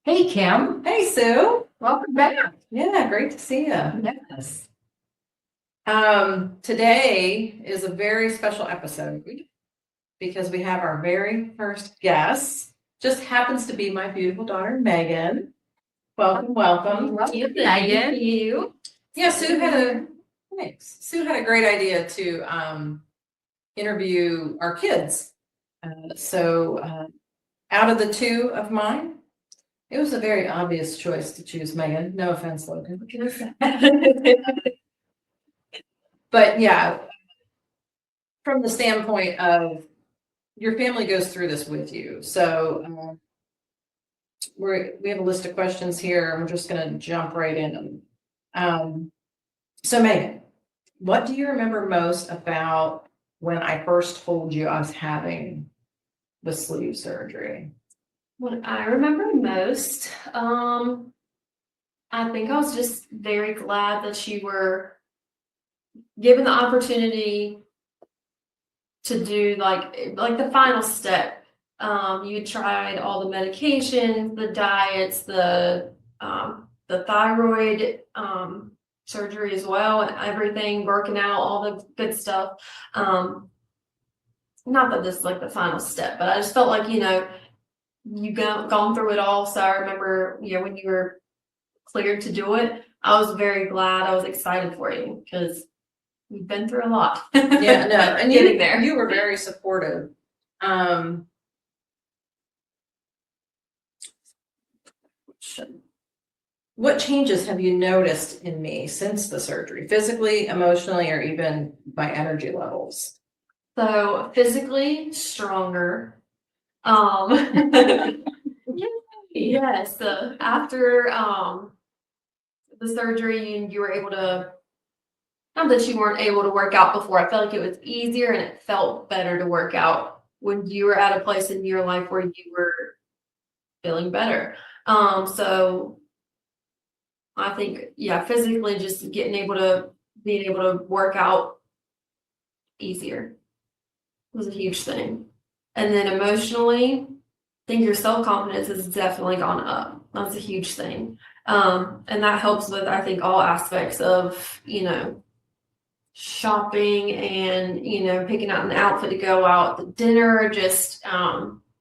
Hey, Kim. Hey, Sue. Welcome back. Yeah, great to see you. Yes. Today is a very special episode because we have our very first guest. Just happens to be my beautiful daughter, Megan. Welcome, welcome. Welcome, Megan. You. Yeah, thanks. Sue had a great idea to interview our kids. Out of the two of mine, it was a very obvious choice to choose Megan. No offense, Logan. But yeah, from the standpoint of your family goes through this with you. So we have a list of questions here, and we're just going to jump right in. So Megan, what do you remember most about when I first told you I was having the sleeve surgery? What I remember most, I think I was just very glad that you were given the opportunity to do like the final step. You tried all the medications, the diets, the thyroid surgery as well, and everything, working out, all the good stuff. Not that this is like the final step, but I just felt like, you gone through it all. So I remember, when you were cleared to do it, I was very glad. I was excited for you because you've been through a lot. Yeah, no, and getting there. You were very supportive. What changes have you noticed in me since the surgery, physically, emotionally, or even my energy levels? So physically stronger. Yes. After the surgery, you were able to. Not that you weren't able to work out before. I felt like it was easier and it felt better to work out when you were at a place in your life where you were feeling better. So I think, physically just being able to work out easier was a huge thing. And then emotionally, I think your self-confidence has definitely gone up. That's a huge thing. And that helps with, I think, all aspects of, shopping and, picking out an outfit to go out to dinner, just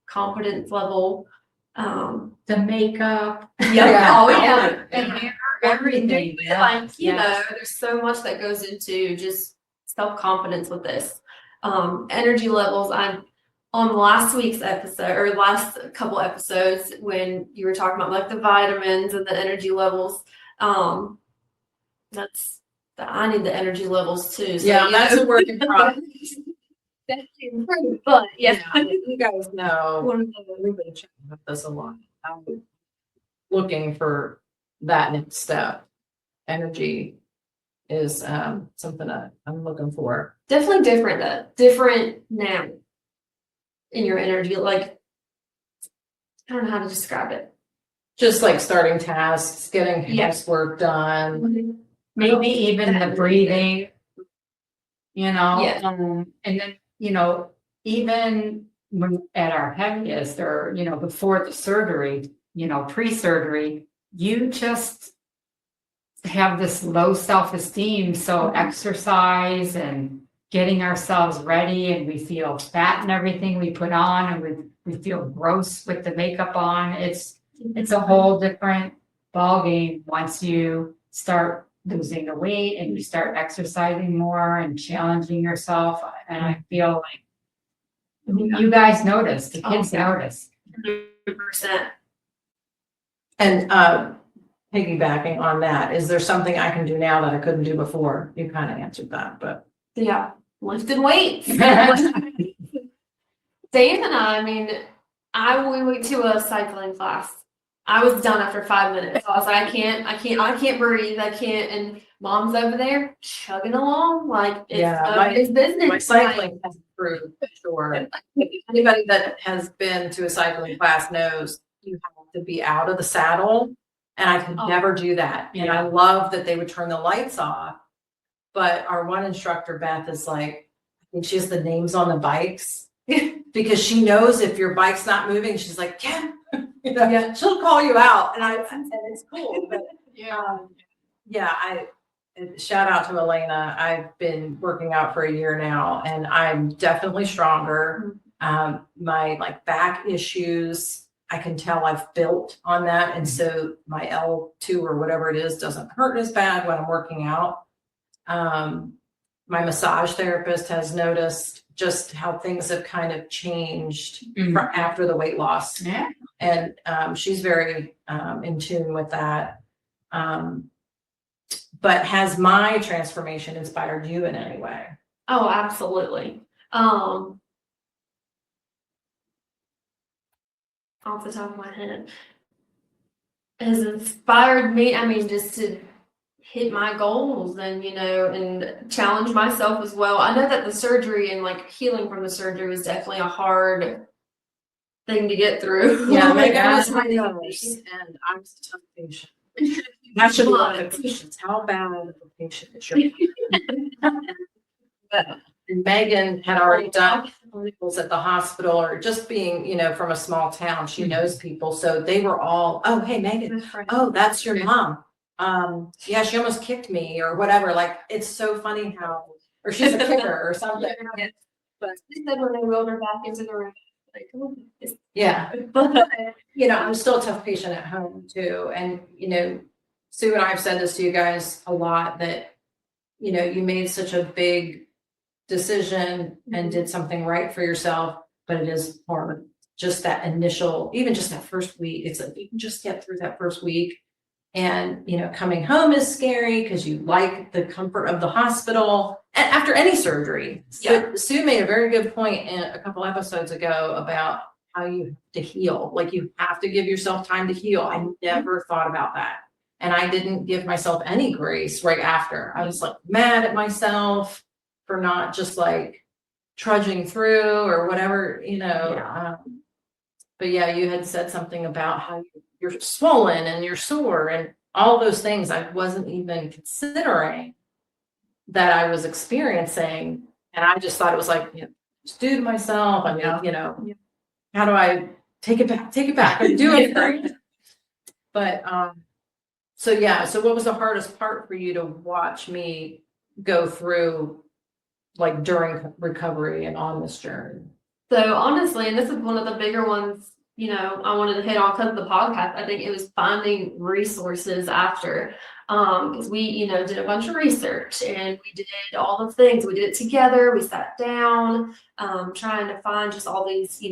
confidence level. The makeup. And hair, everything. Like, there's so much that goes into just self-confidence with this. Energy levels. On last week's episode or last couple episodes when you were talking about like the vitamins and the energy levels, I need the energy levels too. So, That's a work in progress. That's improved, but you guys know we've been chatting about this a lot. I'm looking for that next step. Energy is something that I'm looking for. Definitely different now in your energy. Like, I don't know how to describe it. Just like starting tasks, getting housework done. Mm-hmm. Maybe even the breathing, and then, even when at our heaviest or, before the surgery, pre-surgery, you just have this low self-esteem. So exercise and getting ourselves ready, and we feel fat in everything we put on, and we feel gross with the makeup on. It's a whole different ballgame once you start losing the weight and you start exercising more and challenging yourself. And I feel like you guys notice, the kids notice. 100%. And piggybacking on that, is there something I can do now that I couldn't do before? You kind of answered that, but Lifting weights. Dave and we went to a cycling class. I was done after 5 minutes. I was like, I can't breathe. I can't. And Mom's over there chugging along like it's business. My cycling has improved for sure. Anybody that has been to a cycling class knows you have to be out of the saddle, and I could never do that. And I love that they would turn the lights off. But our one instructor, Beth, is like, I think she has the names on the bikes because she knows if your bike's not moving, she's like, Yeah, she'll call you out, and it's cool. But Yeah. shout out to Elena. I've been working out for a year now, and I'm definitely stronger. My like back issues, I can tell I've built on that, and so my L2 or whatever it is doesn't hurt as bad when I'm working out. My massage therapist has noticed just how things have kind of changed after the weight loss. Yeah. And she's very in tune with that. But has my transformation inspired you in any way? Oh, absolutely. Off the top of my head, has inspired me. I mean, just to hit my goals and, and challenge myself as well. I know that the surgery and like healing from the surgery was definitely a hard thing to get through. Yeah, Like, like I I was was my really- nurse, and I'm a tough patient. That should be one of the questions. How bad of a patient is your And Megan had already done clinicals at the hospital, or just being, from a small town, she knows people. So they were all, oh, hey, Megan, oh, that's your mom. Yeah, she almost kicked me or whatever. Like, it's so funny how, or she's a kicker or something. But they said when they wheeled her back into the room, like, oh, Yeah. But, I'm still a tough patient at home too. And, Sue and I have said this to you guys a lot, that, you made such a big decision and did something right for yourself, but it is hard. Just that initial, even just that first week, it's like you can just get through that first week. And, coming home is scary because you like the comfort of the hospital. And after any surgery, Sue made a very good point in a couple episodes ago about how you have to heal. Like, you have to give yourself time to heal. I never thought about that. And I didn't give myself any grace right after. I was like mad at myself for not just like trudging through or whatever, but yeah, you had said something about how you're swollen and you're sore and all those things I wasn't even considering that I was experiencing. And I just thought it was like, just do to myself. I mean, how do I take it back and do it right? But, so what was the hardest part for you to watch me go through, like during recovery and on this journey? So honestly, and this is one of the bigger ones, I wanted to hit on because of the podcast. I think it was finding resources after, because we, did a bunch of research and we did all the things. We did it together. We sat down, trying to find just all these,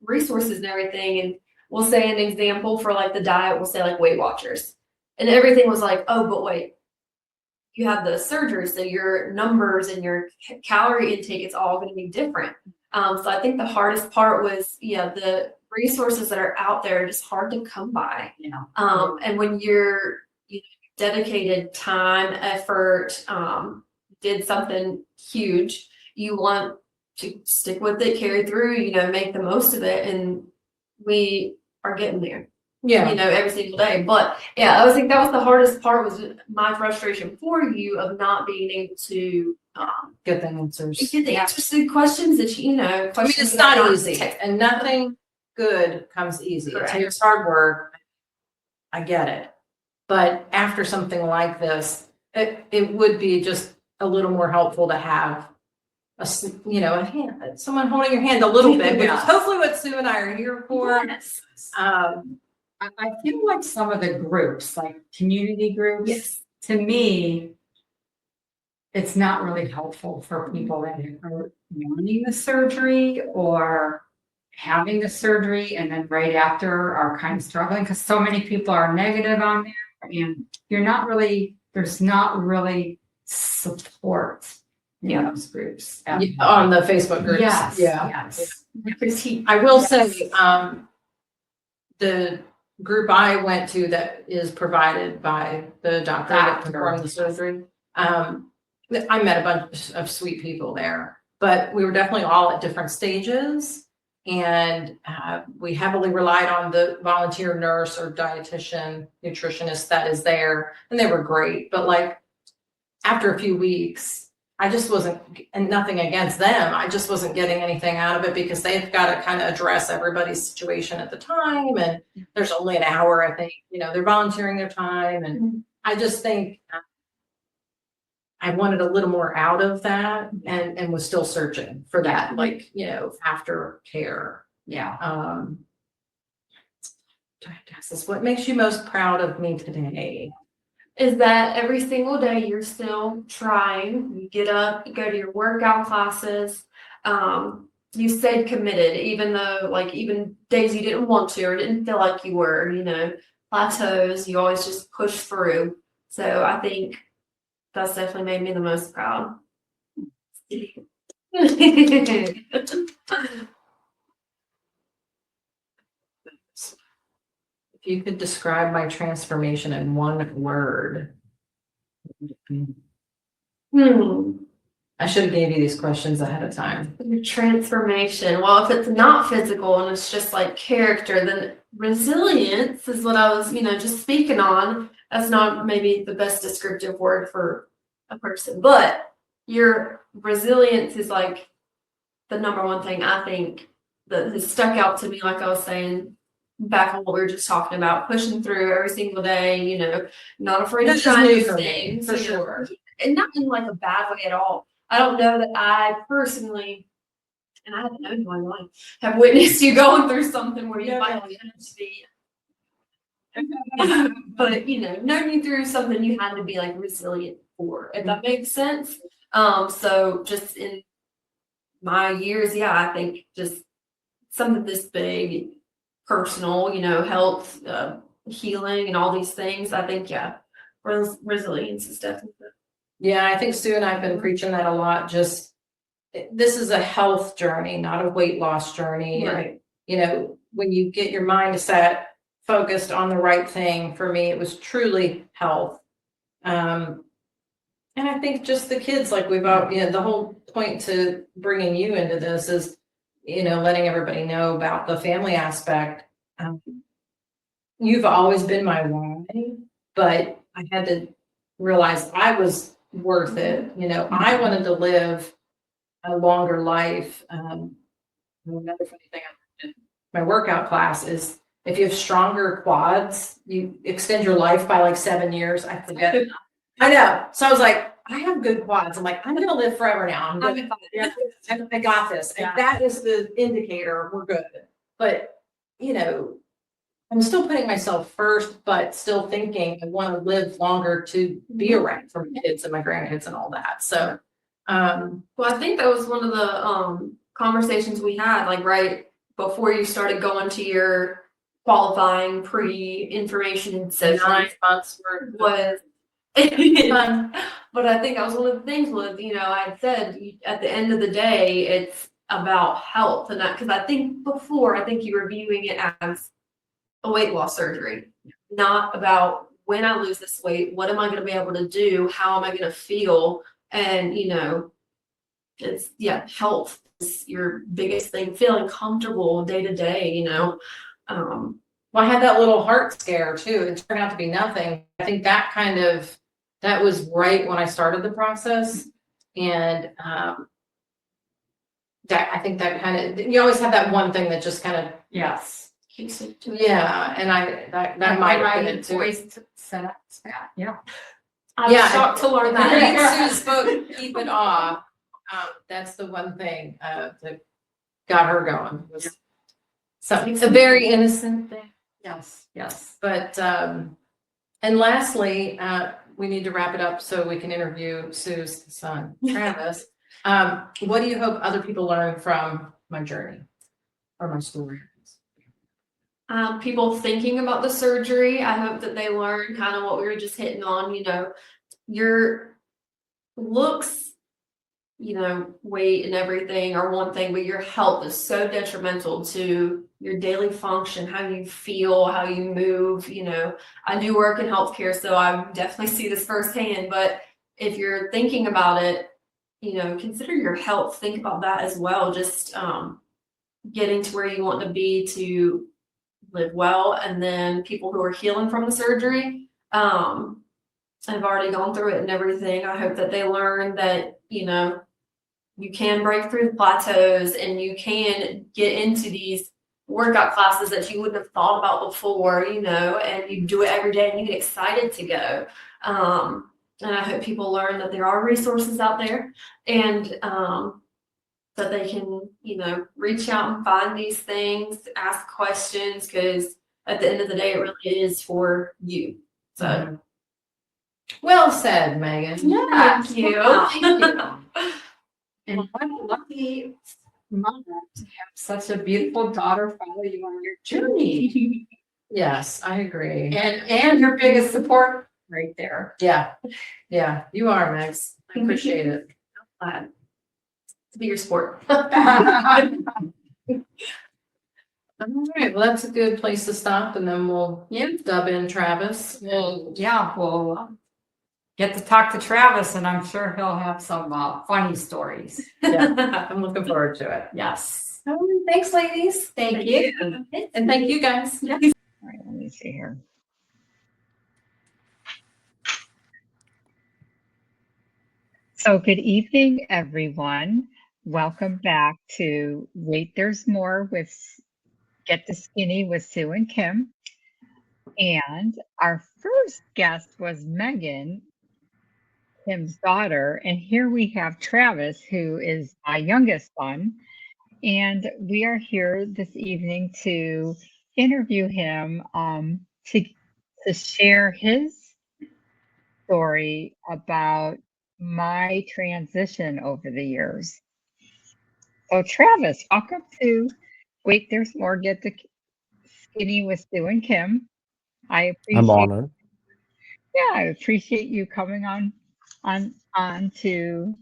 resources and everything. And we'll say an example for like the diet, we'll say like Weight Watchers, and everything was like, oh, but wait, you have the surgery, so your numbers and your calorie intake, it's all going to be different. So I think the hardest part was, the resources that are out there are just hard to come by. And when you're dedicated time, effort, did something huge, you want to stick with it, carry through, make the most of it. And we are getting there. Every single day. But yeah, I think that was the hardest part, was my frustration for you of not being able to Get the answers. get the answers to questions that I mean, questions it's not that easy, and nothing good comes easy. Correct. It takes hard work. I get it. But after something like this, it would be just a little more helpful to have a hand, someone holding your hand a little bit, which is hopefully what Sue and I are here for. Yes. I feel like some of the groups, like community groups, to me, it's not really helpful for people that are wanting the surgery or having the surgery and then right after are kind of struggling, because so many people are negative on there and there's not really support in those groups. On the Facebook groups. Yes. I will say, the group I went to that is provided by the doctor that performed the surgery, I met a bunch of sweet people there, but we were definitely all at different stages. And we heavily relied on the volunteer nurse or dietitian, nutritionist that is there, and they were great. But like after a few weeks, I just wasn't, and nothing against them, I just wasn't getting anything out of it because they've got to kind of address everybody's situation at the time. And there's only an hour, I think, they're volunteering their time. And I just think I wanted a little more out of that and was still searching for that, like, after care. Yeah. Do I have to ask this? What makes you most proud of me today? Is that every single day you're still trying. You get up, you go to your workout classes. You stayed committed, even though, like, even days you didn't want to or didn't feel like you were, plateaus, you always just push through. So I think that's definitely made me the most proud. If you could describe my transformation in one word. I should have gave you these questions ahead of time. Your transformation. Well, if it's not physical and it's just like character, then resilience is what I was, just speaking on. That's not maybe the best descriptive word for a person, but your resilience is like the number one thing I think that has stuck out to me, like I was saying back on what we were just talking about, pushing through every single day, not afraid to try new things. For sure. And not in like a bad way at all. I don't know that I personally, and I haven't known you in my life, have witnessed you going through something where you might have to be, but known you through something you had to be like resilient for, if that makes sense. So just in my years, I think just something this big, personal, health, healing, and all these things. I think, resilience is definitely. Yeah, I think Sue and I have been preaching that a lot. Just this is a health journey, not a weight loss journey. Right. And, when you get your mindset focused on the right thing, for me, it was truly health. And I think just the kids, like we've all, the whole point to bringing you into this is, letting everybody know about the family aspect. You've always been my why, but I had to realize I was worth it. I wanted to live a longer life. Another funny thing I learned in my workout class is if you have stronger quads, you extend your life by like 7 years. I forget. I know. So I was like, I have good quads. I'm like, I'm going to live forever now. I'm good. I got this. And that is the indicator. We're good. But, I'm still putting myself first, but still thinking I want to live longer to be around for my kids and my grandkids and all that. So, well, I think that was one of the conversations we had, like right before you started going to your qualifying pre-information session. 9 months was but I think that was one of the things was, I had said at the end of the day, it's about health, and that because I think you were viewing it as a weight loss surgery, not about when I lose this weight, what am I going to be able to do? How am I going to feel? And, it's health is your biggest thing, feeling comfortable day to day, Well, I had that little heart scare too. It turned out to be nothing. I think that was right when I started the process. And, that I think that kind of, you always have that one thing that just kind of, Yes. yeah, and that might have been it too. Yeah. I was shocked to learn that. Sue spoke, keep it off. That's the one thing that got her going. Was it's a very innocent thing. Yes. But and lastly, we need to wrap it up so we can interview Sue's son, Travis. What do you hope other people learn from my journey or my story? People thinking about the surgery, I hope that they learn kind of what we were just hitting on, your looks, weight and everything are one thing, but your health is so detrimental to your daily function, how you feel, how you move. I do work in healthcare, so I definitely see this firsthand, but if you're thinking about it, consider your health, think about that as well. Just getting to where you want to be to live well. And then people who are healing from the surgery, have already gone through it and everything. I hope that they learn that you know, you can break through the plateaus and you can get into these workout classes that you wouldn't have thought about before, you know, and you do it every day and you get excited to go. And I hope people learn that there are resources out there and that they can, you know, reach out and find these things, ask questions, because at the end of the day, it really is for you. So, Well said, Megan. Yeah. thank you. Thank you. And what a lucky mom to have such a beautiful daughter follow you on your journey. Yes, I agree. And your biggest support right there. Yeah, yeah, you are, Max. I appreciate it. Glad to be your sport. All right, well, that's a good place to stop, and then we'll dub in Travis. Well, yeah, we'll get to talk to Travis and I'm sure he'll have some funny stories. Yeah, I'm looking forward to it. Yes. All right, thanks, ladies. Thank you. And thank you, guys. Yeah. All right, let me see here. So good evening, everyone. Welcome back to Wait, There's More with Get the Skinny with Sue and Kim. And our first guest was Megan, Kim's daughter. And here we have Travis, who is my youngest son. And we are here this evening to interview him to share his story about my transition over the years. So Travis, welcome to Wait, There's More, Get the Skinny with Sue and Kim. I I'm appreciate honored. I appreciate you coming on to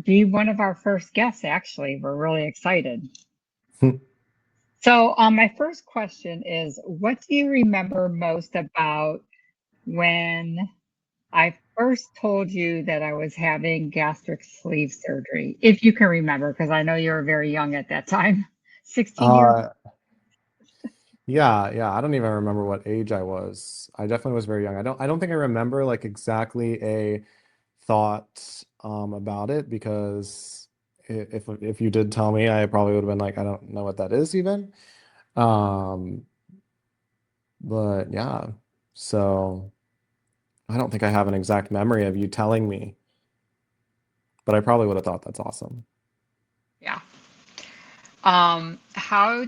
be one of our first guests. Actually, we're really excited. So my first question is, what do you remember most about when I first told you that I was having gastric sleeve surgery, if you can remember, because I know you were very young at that time, 16 years. Yeah. I don't even remember what age I was. I definitely was very young. I don't think I remember like exactly a thought about it because if you did tell me, I probably would have been like, I don't know what that is even. Um, but yeah, so I don't think I have an exact memory of you telling me, but I probably would have thought that's awesome. Yeah. How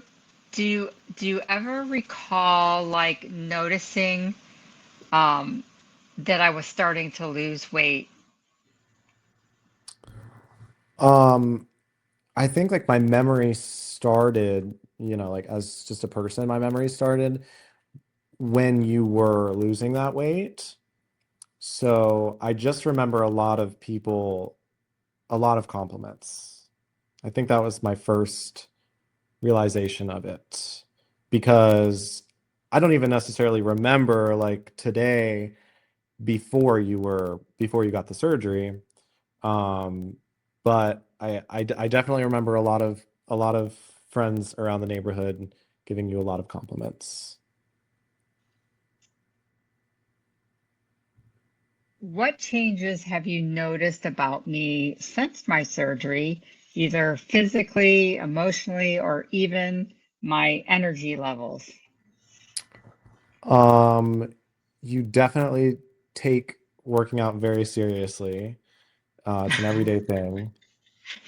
do you ever recall like noticing that I was starting to lose weight? I think like my memory started, like as just a person, my memory started when you were losing that weight. So I just remember a lot of people, a lot of compliments. I think that was my first realization of it because I don't even necessarily remember like today before you got the surgery. Um, but I definitely remember a lot of friends around the neighborhood giving you a lot of compliments. What changes have you noticed about me since my surgery, either physically, emotionally, or even my energy levels? You definitely take working out very seriously. It's an everyday thing.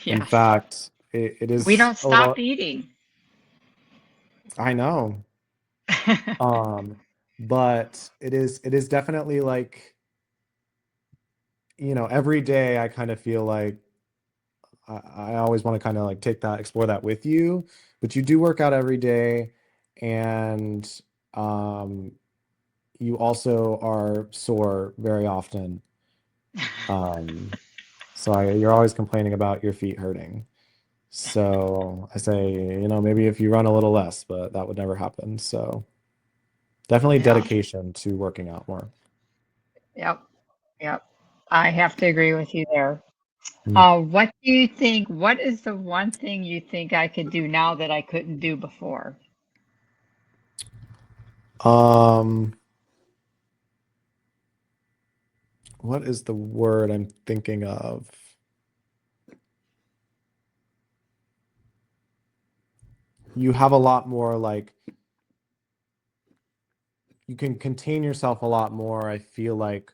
In Yes. fact, it We is don't a little, stop eating. I know. Um, but it is definitely like, every day I kind of feel like I always want to kind of like explore that with you, but you do work out every day and um you also are sore very often. Um, so you're always complaining about your feet hurting. So I say, maybe if you run a little less, but that would never happen. So definitely Yeah. dedication to working out more. Yep. Yep. I have to agree with you there. Mm. What do you think? What is the one thing you think I could do now that I couldn't do before? Um, what is the word I'm thinking of? You have a lot more like you can contain yourself a lot more, I feel like,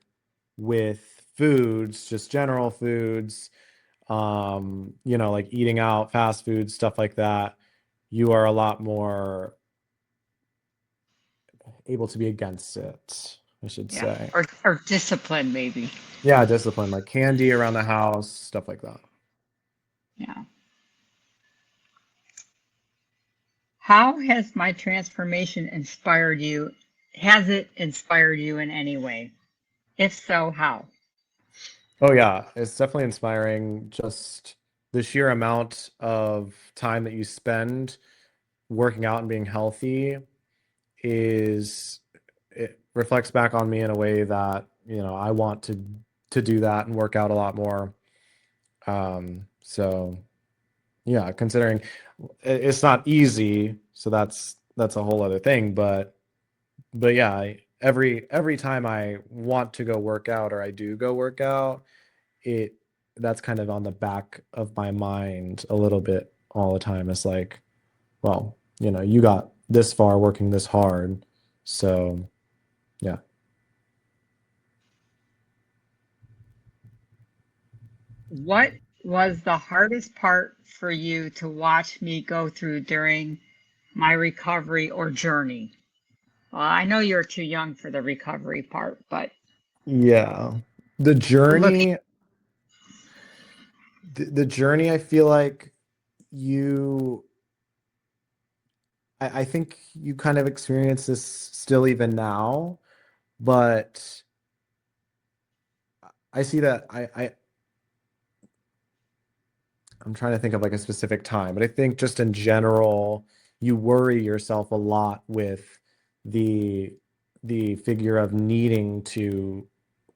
with foods, just general foods, like eating out, fast food, stuff like that. You are a lot more able to be against it, I should Yeah. say. Or discipline, maybe. Yeah, discipline, like candy around the house, stuff like that. Yeah. How has my transformation inspired you? Has it inspired you in any way? If so, how? Oh yeah, it's definitely inspiring. Just the sheer amount of time that you spend working out and being healthy is it reflects back on me in a way that, I want to do that and work out a lot more. So yeah, considering it's not easy, so that's a whole other thing, but yeah, every time I want to go work out or I do go work out, it that's kind of on the back of my mind a little bit all the time. It's like, well, you got this far working this hard, so yeah. What was the hardest part for you to watch me go through during my recovery or journey? Well, I know you're too young for the recovery part, but Yeah. The looking, journey, the journey, I feel like you, I think you kind of experience this still even now, but I see that I'm trying to think of like a specific time, but I think just in general, you worry yourself a lot with the the figure of needing to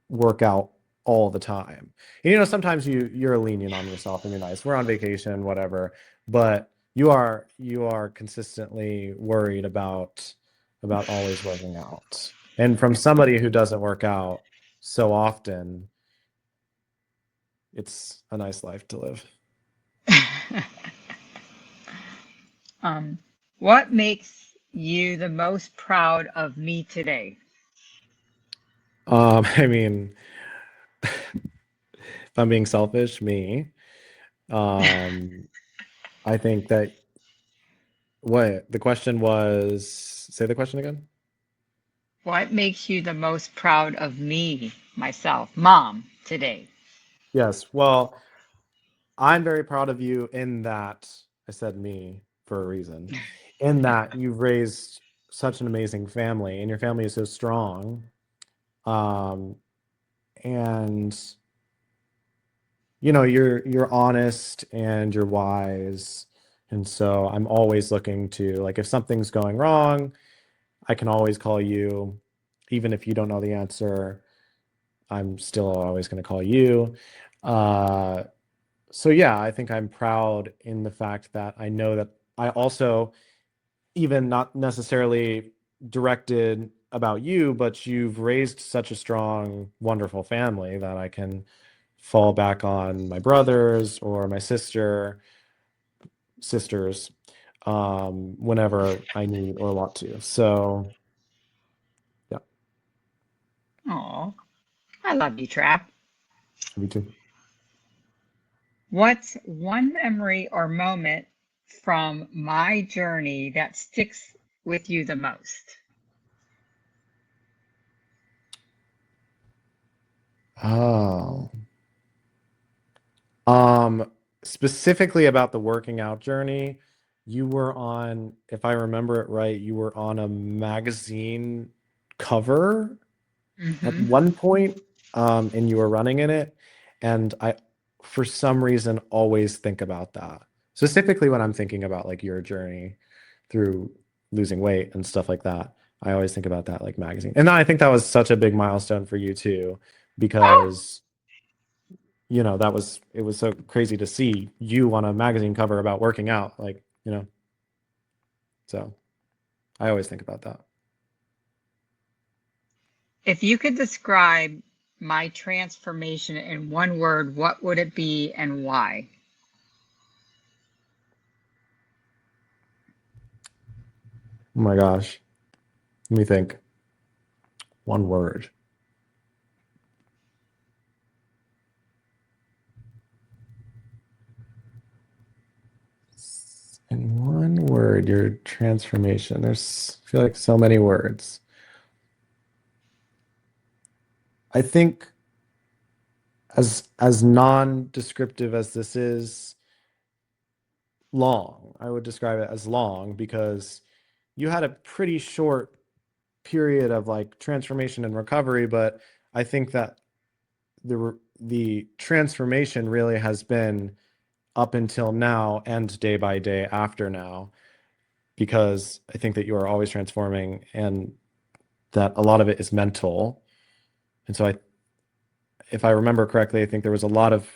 work out all the time. And sometimes you're lenient on yourself and you're nice. We're on vacation, whatever, but you are consistently worried about always working out. And from somebody who doesn't work out so often, it's a nice life to live. um, what makes you the most proud of me today? I mean, if I'm being selfish, me. Um, I think that what the question was, say the question again. What makes you the most proud of me, myself, mom, today? Yes. Well, I'm very proud of you in that I said me for a reason, in that you've raised such an amazing family and your family is so strong. Um, and you're honest and you're wise. And so I'm always looking to like if something's going wrong, I can always call you. Even if you don't know the answer, I'm still always going to call you. Uh, so yeah, I think I'm proud in the fact that I know that I also, even not necessarily directed about you, but you've raised such a strong, wonderful family that I can fall back on my brothers or my sisters, whenever I need or want to. So yeah, Oh, I love you, Trap. me too. What's one memory or moment from my journey that sticks with you the most? Oh. Um, Specifically about the working out journey, you were on, if I remember it right, you were on a magazine cover at Hmm. one point, and you were running in it. And I, for some reason, always think about that. Specifically when I'm thinking about like your journey through losing weight and stuff like that. I always think about that like magazine. And I think that was such a big milestone for you too, because it was so crazy to see you on a magazine cover about working out, like, so I always think about that. If you could describe my transformation in one word, what would it be and why? Oh my gosh. Let me think. One word. In one word, your transformation. I feel like so many words. I think as non-descriptive as this is, long. I would describe it as long because you had a pretty short period of like transformation and recovery, but I think that the transformation really has been up until now and day by day after now, because I think that you are always transforming and that a lot of it is mental. And so if I remember correctly, I think there was a lot of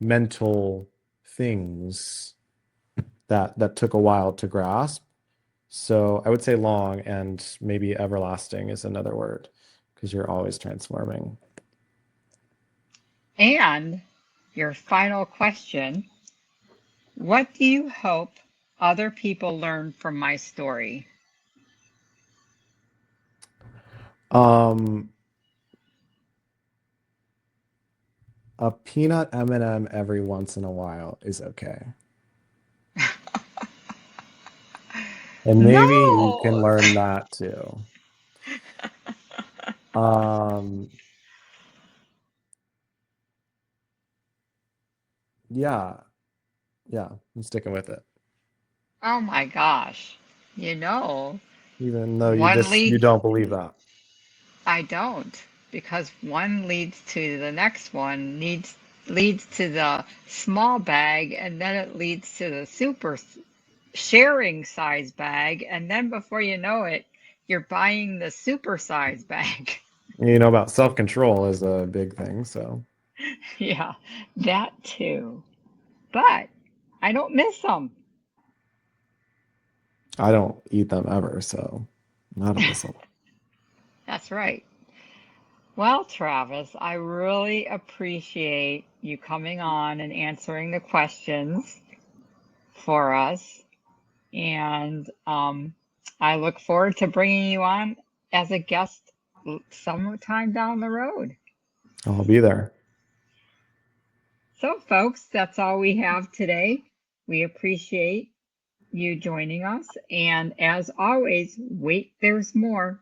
mental things that took a while to grasp. So I would say long, and maybe everlasting is another word because you're always transforming. And your final question, what do you hope other people learn from my story? Um, a peanut M&M every once in a while is okay. And maybe you can No! learn that too. Um, yeah, yeah, I'm sticking with it. Oh my gosh. You know, Even though one you lead, don't believe that. I don't, because one leads to the next one, leads to the small bag, and then it leads to the sharing size bag, and then before you know it, you're buying the super size bag. You know about self-control is a big thing, so Yeah, that too. But I don't miss them. I don't eat them ever, so not a missile. That's right. Well, Travis, I really appreciate you coming on and answering the questions for us. And I look forward to bringing you on as a guest sometime down the road. I'll be there. So, folks, that's all we have today. We appreciate you joining us. And as always, wait, there's more.